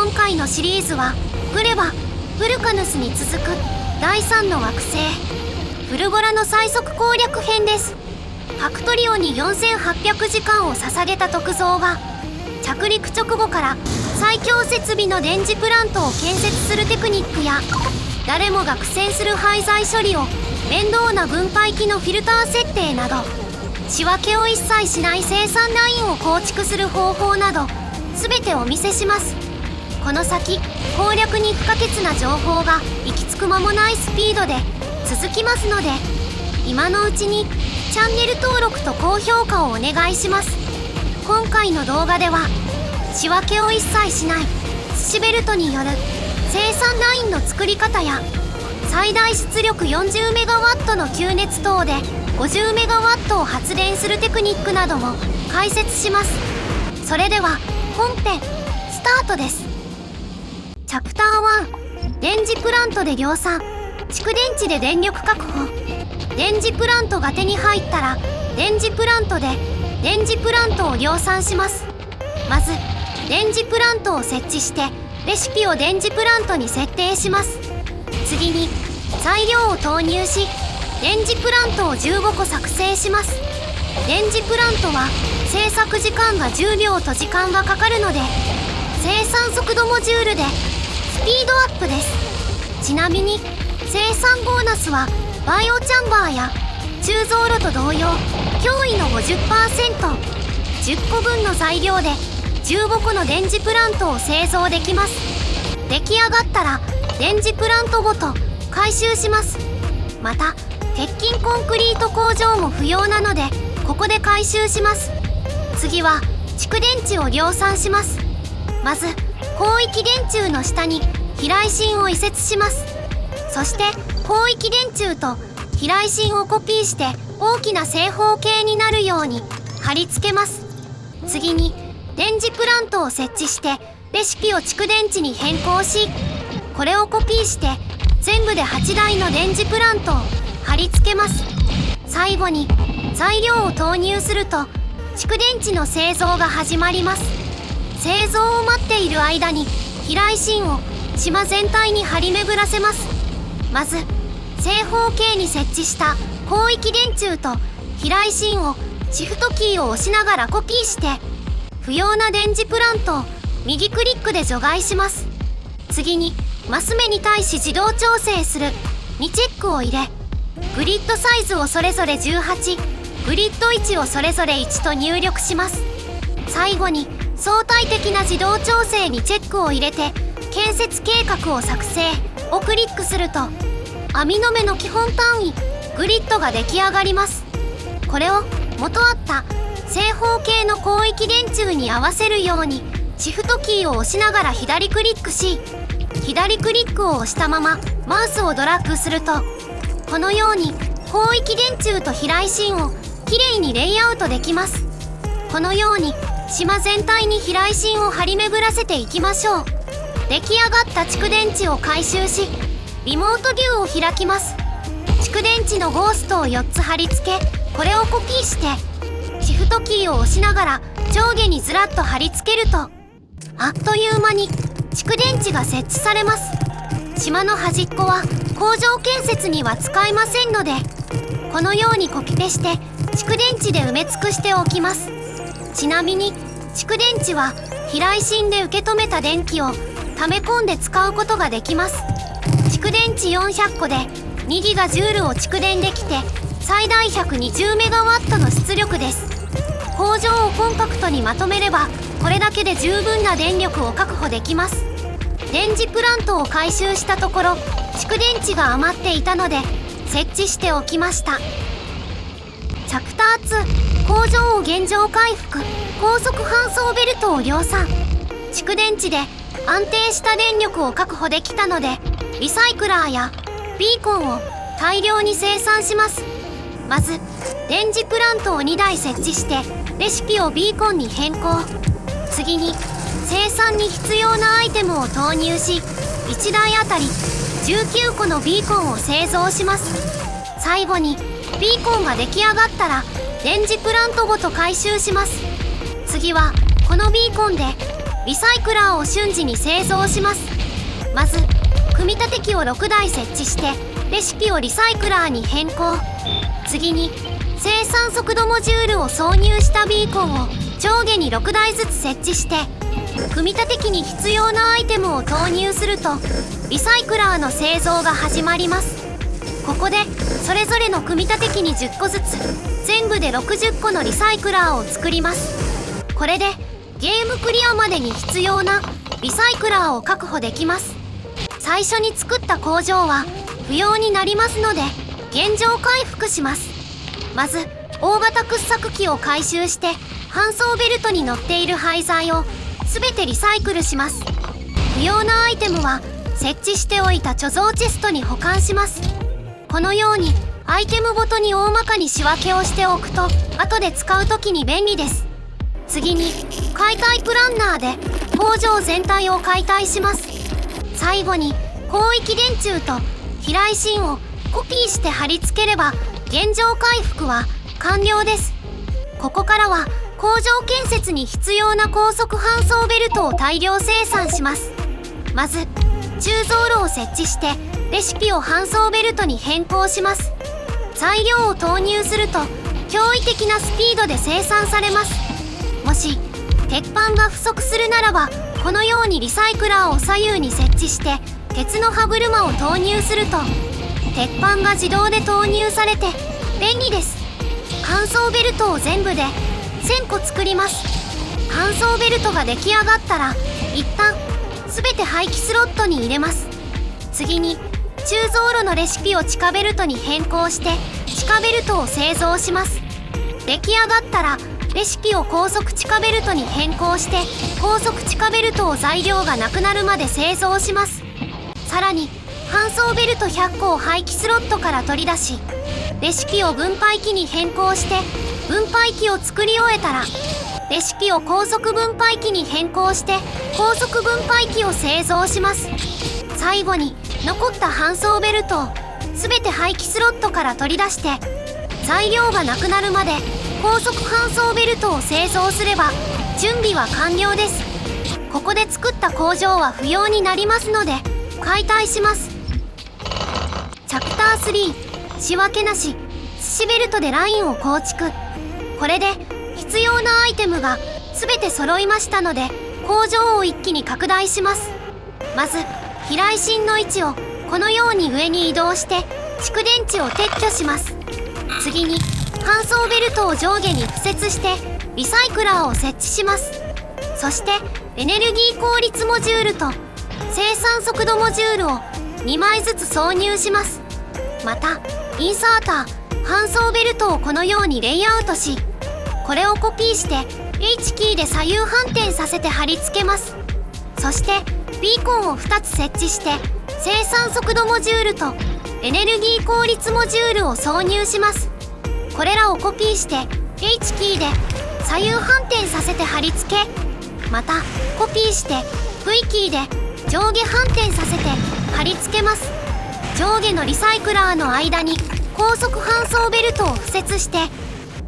今回のシリーズはグレバ・ヴルカヌスに続く第3の惑星フルゴラの最速攻略編です。ファクトリオに4800時間を捧げた徳蔵は着陸直後から最強設備の電磁プラントを建設するテクニックや誰もが苦戦する廃材処理を面倒な分配機のフィルター設定など仕分けを一切しない生産ラインを構築する方法など全てお見せします。この先攻略に不可欠な情報が行き着く間もないスピードで続きますので今のうちにチャンネル登録と高評価をお願いします。今回の動画では仕分けを一切しない寿司ベルトによる生産ラインの作り方や最大出力 40MW の吸熱塔で 50MW を発電するテクニックなども解説します。それでは本編スタートです。チャプター1電磁プラントで量産蓄電池で電力確保。電磁プラントが手に入ったら電磁プラントで電磁プラントを量産します。まず電磁プラントを設置してレシピを電磁プラントに設定します。次に材料を投入し電磁プラントを15個作成します。電磁プラントは製作時間が10秒と時間がかかるので生産速度モジュールでスピードアップです。ちなみに生産ボーナスはバイオチャンバーや鋳造炉と同様驚異の 50%、 10個分の材料で15個の電磁プラントを製造できます。出来上がったら電磁プラントごと回収します。また鉄筋コンクリート工場も不要なのでここで回収します。次は蓄電池を量産します。まず広域電柱の下に避雷針を移設します。そして広域電柱と避雷針をコピーして大きな正方形になるように貼り付けます。次に電磁プラントを設置してレシピを蓄電池に変更しこれをコピーして全部で8台の電磁プラントを貼り付けます。最後に材料を投入すると蓄電池の製造が始まります。製造を待っている間に避雷針を島全体に張り巡らせます。まず正方形に設置した広域電柱と避雷針をシフトキーを押しながらコピーして不要な電磁プラントを右クリックで除外します。次にマス目に対し自動調整する2チェックを入れグリッドサイズをそれぞれ18、グリッド位置をそれぞれ1と入力します。最後に相対的な自動調整にチェックを入れて建設計画を作成をクリックすると網の目の基本単位グリッドが出来上がります。これを元あった正方形の広域電柱に合わせるようにシフトキーを押しながら左クリックし左クリックを押したままマウスをドラッグするとこのように広域電柱と避雷針をきれいにレイアウトできます。このように島全体に避雷針を張り巡らせていきましょう。出来上がった蓄電池を回収しリモートビューを開きます。蓄電池のゴーストを4つ貼り付けこれをコピーしてシフトキーを押しながら上下にずらっと貼り付けるとあっという間に蓄電池が設置されます。島の端っこは工場建設には使えませんのでこのようにコピペして蓄電池で埋め尽くしておきます。ちなみに蓄電池は避雷針で受け止めた電気を溜め込んで使うことができます。蓄電池400個で2ギガジュールを蓄電できて最大 120MW の出力です。工場をコンパクトにまとめればこれだけで十分な電力を確保できます。電磁プラントを回収したところ蓄電池が余っていたので設置しておきました。チャプター2工場を現状回復高速搬送ベルトを量産。蓄電池で安定した電力を確保できたのでリサイクラーやビーコンを大量に生産します。まず電磁プラントを2台設置してレシピをビーコンに変更。次に生産に必要なアイテムを投入し1台あたり19個のビーコンを製造します。最後にビーコンが出来上がったら電磁プラントごと回収します。次はこのビーコンでリサイクラーを瞬時に製造します。まず組み立て機を6台設置してレシピをリサイクラーに変更。次に生産速度モジュールを挿入したビーコンを上下に6台ずつ設置して組み立て機に必要なアイテムを投入するとリサイクラーの製造が始まります。ここでそれぞれの組み立て機に10個ずつ全部で60個のリサイクラーを作ります。これでゲームクリアまでに必要なリサイクラーを確保できます。最初に作った工場は不要になりますので現状回復します。まず大型掘削機を回収して搬送ベルトに乗っている廃材を全てリサイクルします。不要なアイテムは設置しておいた貯蔵チェストに保管します。このようにアイテムごとに大まかに仕分けをしておくと後で使う時に便利です。次に解体プランナーで工場全体を解体します。最後に広域電柱と避雷針をコピーして貼り付ければ現状回復は完了です。ここからは工場建設に必要な高速搬送ベルトを大量生産します。まず鋳造炉を設置してレシピを搬送ベルトに変更します。材料を投入すると驚異的なスピードで生産されます。もし鉄板が不足するならばこのようにリサイクラーを左右に設置して鉄の歯車を投入すると鉄板が自動で投入されて便利です。搬送ベルトを全部で1000個作ります。搬送ベルトが出来上がったら一旦全て廃棄スロットに入れます。次に鋳造炉のレシピを地下ベルトに変更して地下ベルトを製造します。出来上がったらレシピを高速地下ベルトに変更して高速地下ベルトを材料がなくなるまで製造します。さらに搬送ベルト100個を廃棄スロットから取り出しレシピを分配機に変更して分配機を作り終えたらレシピを高速分配機に変更して高速分配機を製造します。最後に残った搬送ベルトを全て廃棄スロットから取り出して材料がなくなるまで高速搬送ベルトを製造すれば準備は完了です。ここで作った工場は不要になりますので解体します。チャプター3仕分けなし寿司ベルトでラインを構築。これで必要なアイテムが全て揃いましたので工場を一気に拡大します。まず避雷針の位置をこのように上に移動して蓄電池を撤去します。次に搬送ベルトを上下に敷設してリサイクラーを設置します。そしてエネルギー効率モジュールと生産速度モジュールを2枚ずつ挿入します。またインサーター搬送ベルトをこのようにレイアウトしこれをコピーして H キーで左右反転させて貼り付けます。そしてビーコンを2つ設置して生産速度モジュールとエネルギー効率モジュールを挿入します。これらをコピーして H キーで左右反転させて貼り付けまたコピーして V キーで上下反転させて貼り付けます。上下のリサイクラーの間に高速搬送ベルトを付設して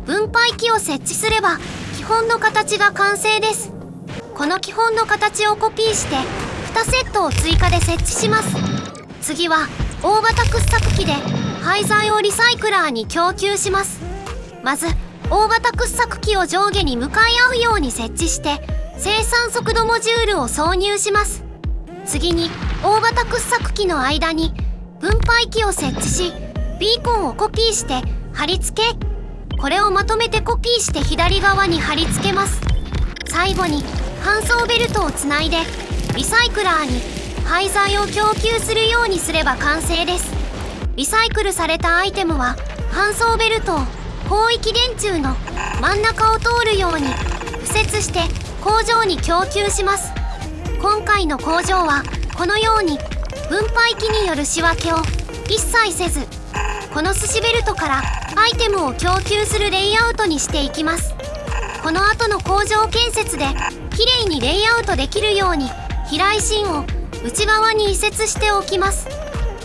分配機を設置すれば基本の形が完成です。この基本の形をコピーして2セットを追加で設置します。次は大型掘削機で廃材をリサイクラーに供給します。まず大型掘削機を上下に向かい合うように設置して生産速度モジュールを挿入します。次に大型掘削機の間に分配機を設置しビーコンをコピーして貼り付けこれをまとめてコピーして左側に貼り付けます。最後に搬送ベルトをつないでリサイクラーに廃材を供給するようにすれば完成です。リサイクルされたアイテムは搬送ベルトを広域電柱の真ん中を通るように敷設して工場に供給します。今回の工場はこのように分配機による仕分けを一切せずこの寿司ベルトからアイテムを供給するレイアウトにしていきます。この後の工場建設できれいにレイアウトできるように避雷針を内側に移設しておきます。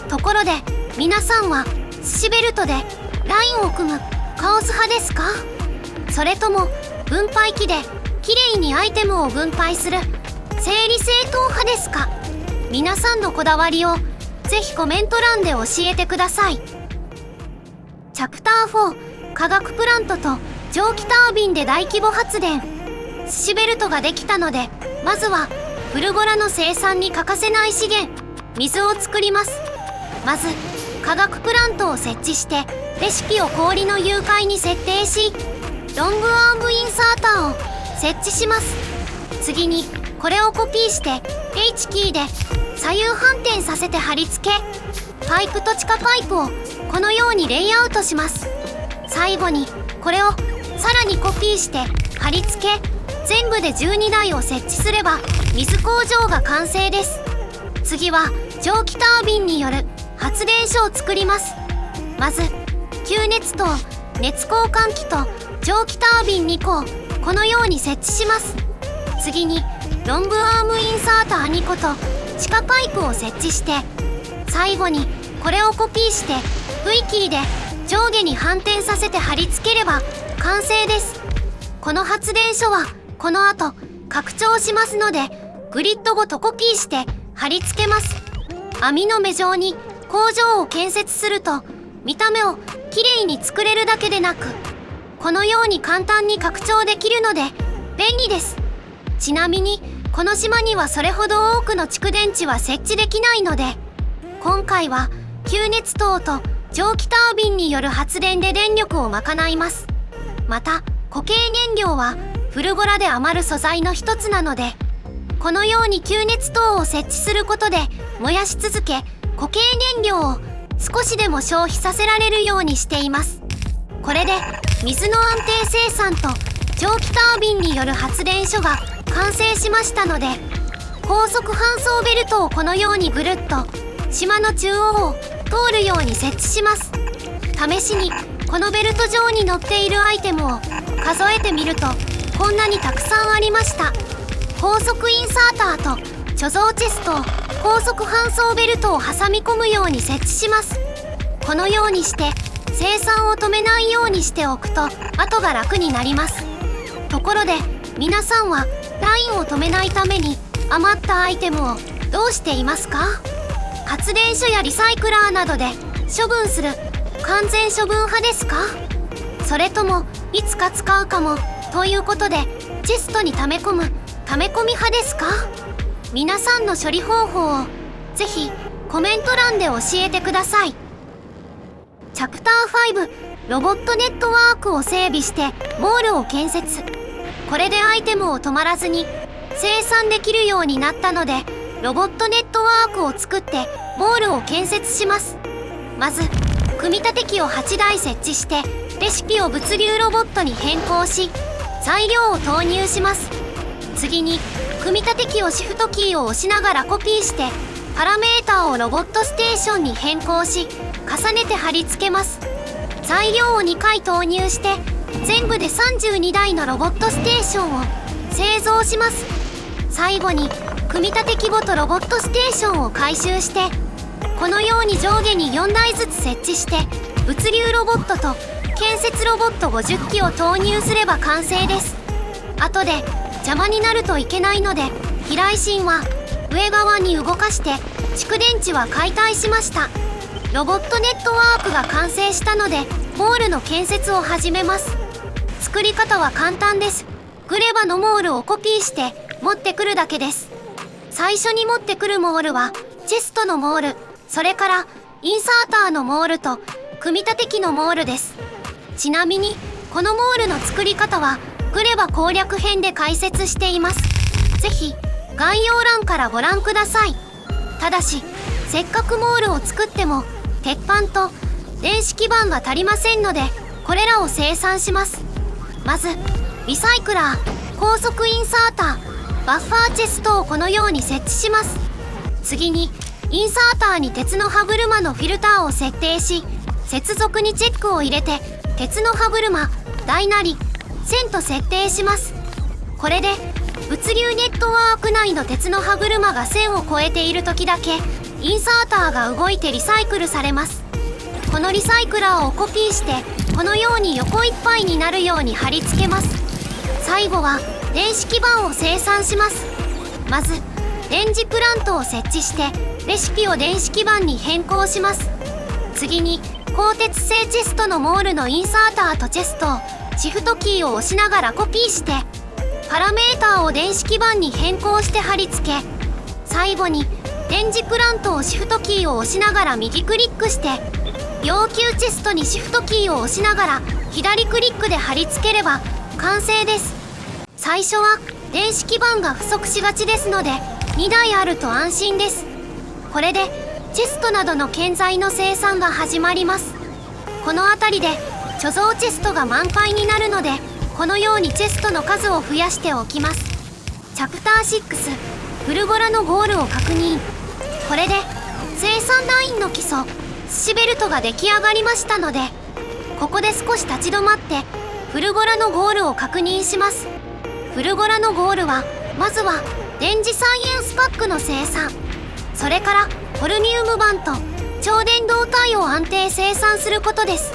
ところで皆さんは寿司ベルトでラインを組むカオス派ですか？それとも分配機できれいにアイテムを分配する整理整頓派ですか？皆さんのこだわりをぜひコメント欄で教えてください。チャプター4、化学プラントと蒸気タービンで大規模発電。寿司ベルトができたので、まずはフルゴラの生産に欠かせない資源、水を作ります。まず化学プラントを設置してレシピを氷の融解に設定し、ロングアームインサーターを設置します。次にこれをコピーして H キーで左右反転させて貼り付け、パイプと地下パイプをこのようにレイアウトします。最後にこれをさらにコピーして貼り付け、全部で12台を設置すれば水工場が完成です。次は蒸気タービンによる発電所を作ります。まず吸熱筒、熱交換器と蒸気タービン2個をこのように設置します。次にロングアームインサーター2個と地下パイプを設置して、最後にこれをコピーして V キーで上下に反転させて貼り付ければ完成です。この発電所はこの後拡張しますので、グリッドごとコピーして貼り付けます。網の目状に工場を建設すると見た目をきれいに作れるだけでなく、このように簡単に拡張できるので便利です。ちなみにこの島にはそれほど多くの蓄電池は設置できないので、今回は吸熱筒と蒸気タービンによる発電で電力を賄います。また固形燃料はフルゴラで余る素材の一つなので、このように吸熱筒を設置することで燃やし続け、固形燃料を少しでも消費させられるようにしています。これで水の安定生産と蒸気タービンによる発電所が完成しましたので、高速搬送ベルトをこのようにぐるっと島の中央を通るように設置します。試しにこのベルト上に乗っているアイテムを数えてみるとこんなにたくさんありました。高速インサーターと貯蔵チェストを高速搬送ベルトを挟み込むように設置します。このようにして生産を止めないようにしておくと後が楽になります。ところで皆さんはラインを止めないために余ったアイテムをどうしていますか？発電所やリサイクラーなどで処分する完全処分派ですか？それともいつか使うかもということでチェストに溜め込む溜め込み派ですか？皆さんの処理方法をぜひコメント欄で教えてください。チャプター5、ロボットネットワークを整備してモールを建設。これでアイテムを止まらずに生産できるようになったので、ロボットネットワークを作ってモールを建設します。まず組み立て機を8台設置してレシピを物流ロボットに変更し材料を投入します。次に組み立て機をシフトキーを押しながらコピーしてパラメータをロボットステーションに変更し重ねて貼り付けます。材料を2回投入して全部で32台のロボットステーションを製造します。最後に組み立て機ごとロボットステーションを回収してこのように上下に4台ずつ設置して物流ロボットと建設ロボット50機を投入すれば完成です。後で邪魔になるといけないので避雷針は上側に動かして蓄電池は解体しました。ロボットネットワークが完成したのでモールの建設を始めます。作り方は簡単です。グレバのモールをコピーして持ってくるだけです。最初に持ってくるモールはチェストのモール、それからインサーターのモールと組み立て機のモールです。ちなみにこのモールの作り方はグレバ攻略編で解説しています。ぜひ概要欄からご覧ください。ただしせっかくモールを作っても鉄板と電子基板が足りませんのでこれらを生産します。まずリサイクラー、高速インサーター、バッファーチェストをこのように設置します。次にインサーターに鉄の歯車のフィルターを設定し接続にチェックを入れて鉄の歯車、大なり、線と設定します。これで物流ネットワーク内の鉄の歯車が線を越えている時だけインサーターが動いてリサイクルされます。このリサイクラーをコピーしてこのように横いっぱいになるように貼り付けます。最後は電子基板を生産します。まずレンジプラントを設置してレシピを電子基板に変更します。次に鋼鉄製チェストのモールのインサーターとチェストをシフトキーを押しながらコピーしてパラメーターを電子基板に変更して貼り付け、最後にレンジプラントをシフトキーを押しながら右クリックして要求チェストにシフトキーを押しながら左クリックで貼り付ければ完成です。最初は電子基板が不足しがちですので2台あると安心です。これでチェストなどの建材の生産が始まります。この辺りで貯蔵チェストが満杯になるのでこのようにチェストの数を増やしておきます。チャプター6フルゴラのゴールを確認。これで生産ラインの基礎寿司ベルトが出来上がりましたのでここで少し立ち止まってフルゴラのゴールを確認します。フルゴラのゴールはまずは電磁サイエンスパックの生産、それからホルニウム板と超電導体を安定生産することです。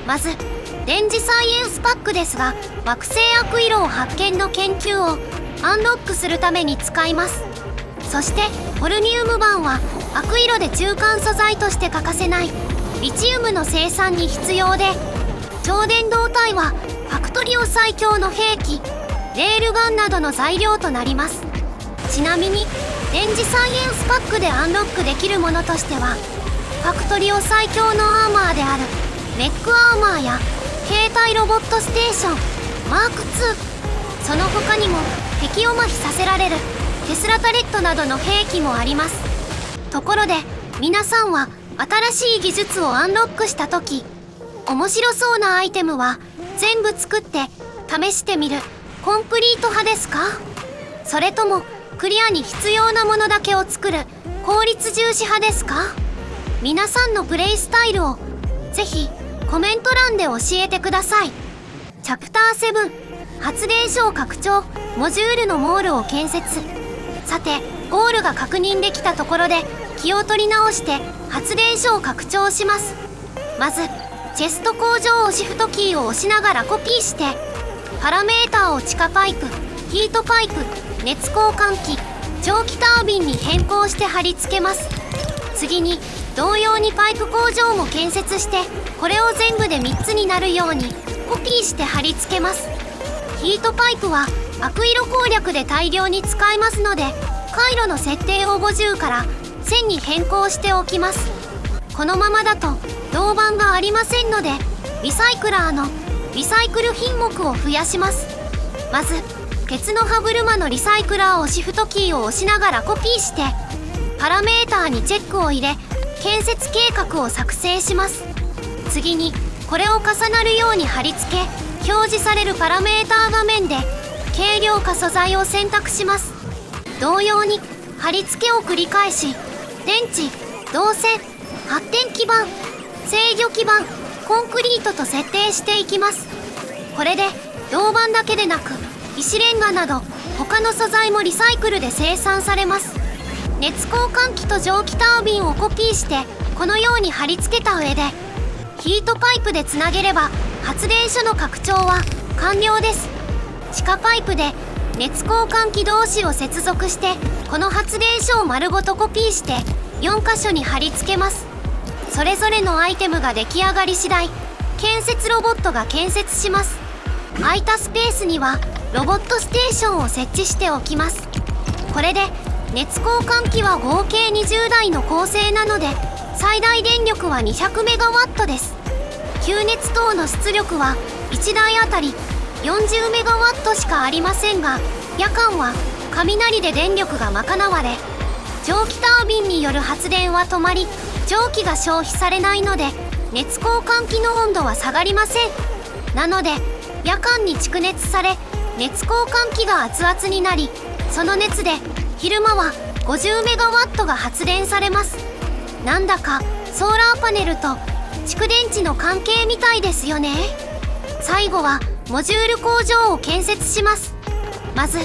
まず電磁サイエンスパックですが惑星アクイロを発見の研究をアンロックするために使います。そしてホルニウム板はアクイロで中間素材として欠かせないリチウムの生産に必要で、超電導体はファクトリオ最強の兵器レールガンなどの材料となります。ちなみに電磁サイエンスパックでアンロックできるものとしてはファクトリオ最強のアーマーであるメックアーマーや携帯ロボットステーションマーク2、その他にも敵を麻痺させられるテスラタレットなどの兵器もあります。ところで皆さんは新しい技術をアンロックした時面白そうなアイテムは全部作って試してみるコンプリート派ですか？それともクリアに必要なものだけを作る効率重視派ですか？皆さんのプレイスタイルをぜひコメント欄で教えてください。チャプター7発電所を拡張モジュールのモールを建設。さてゴールが確認できたところで気を取り直して発電所を拡張します。まずチェスト工場をシフトキーを押しながらコピーしてパラメーターを地下パイプ、ヒートパイプ、熱交換器、蒸気タービンに変更して貼り付けます。次に同様にパイプ工場も建設してこれを全部で3つになるようにコピーして貼り付けます。ヒートパイプはアクイロ攻略で大量に使えますので回路の設定を50から1000に変更しておきます。このままだと銅板がありませんのでリサイクラーのリサイクル品目を増やします。まず鉄の歯車のリサイクラーをシフトキーを押しながらコピーしてパラメーターにチェックを入れ建設計画を作成します。次にこれを重なるように貼り付け表示されるパラメーター画面で軽量化素材を選択します。同様に貼り付けを繰り返し電池、導線、発電基板、制御基板、コンクリートと設定していきます。これで銅板だけでなく石レンガなど他の素材もリサイクルで生産されます。熱交換器と蒸気タービンをコピーしてこのように貼り付けた上でヒートパイプでつなげれば発電所の拡張は完了です。地下パイプで熱交換器同士を接続してこの発電所を丸ごとコピーして4箇所に貼り付けます。それぞれのアイテムが出来上がり次第建設ロボットが建設します。空いたスペースにはロボットステーションを設置しておきます。これで熱交換器は合計20台の構成なので最大電力は200メガワットです。吸熱等の出力は1台あたり40メガワットしかありませんが夜間は雷で電力が賄われ蒸気タービンによる発電は止まり蒸気が消費されないので熱交換器の温度は下がりません。なので夜間に蓄熱され熱交換器が熱々になりその熱で昼間は50メガワットが発電されます。なんだかソーラーパネルと蓄電池の関係みたいですよね。最後はモジュール工場を建設します。まず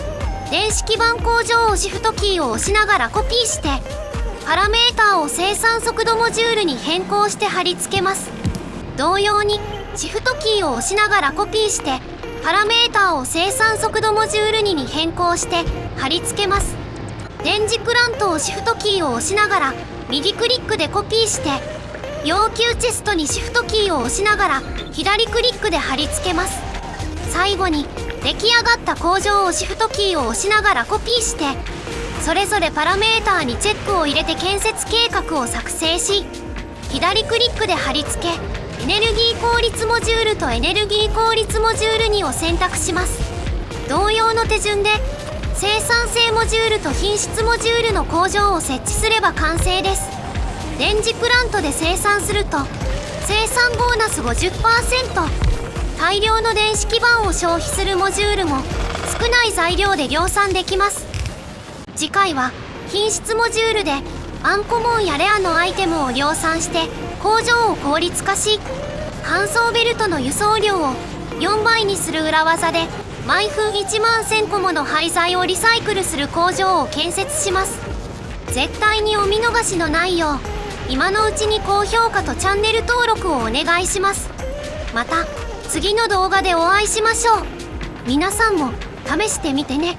電子基板工場をシフトキーを押しながらコピーしてパラメーターを生産速度モジュールに変更して貼り付けます。同様にシフトキーを押しながらコピーしてパラメーターを生産速度モジュール2に変更して貼り付けます。電磁クラントをシフトキーを押しながら右クリックでコピーして、要求チェストにシフトキーを押しながら左クリックで貼り付けます。最後に出来上がった工場をシフトキーを押しながらコピーして、それぞれパラメーターにチェックを入れて建設計画を作成し、左クリックで貼り付け、エネルギー効率モジュールとエネルギー効率モジュール2を選択します。同様の手順で生産性モジュールと品質モジュールの工場を設置すれば完成です。電磁プラントで生産すると生産ボーナス 50%、 大量の電子基板を消費するモジュールも少ない材料で量産できます。次回は品質モジュールでアンコモンやレアのアイテムを量産して工場を効率化し、搬送ベルトの輸送量を4倍にする裏技で毎分1万1000個もの廃材をリサイクルする工場を建設します。絶対にお見逃しのないよう今のうちに高評価とチャンネル登録をお願いします。また次の動画でお会いしましょう。皆さんも試してみてね。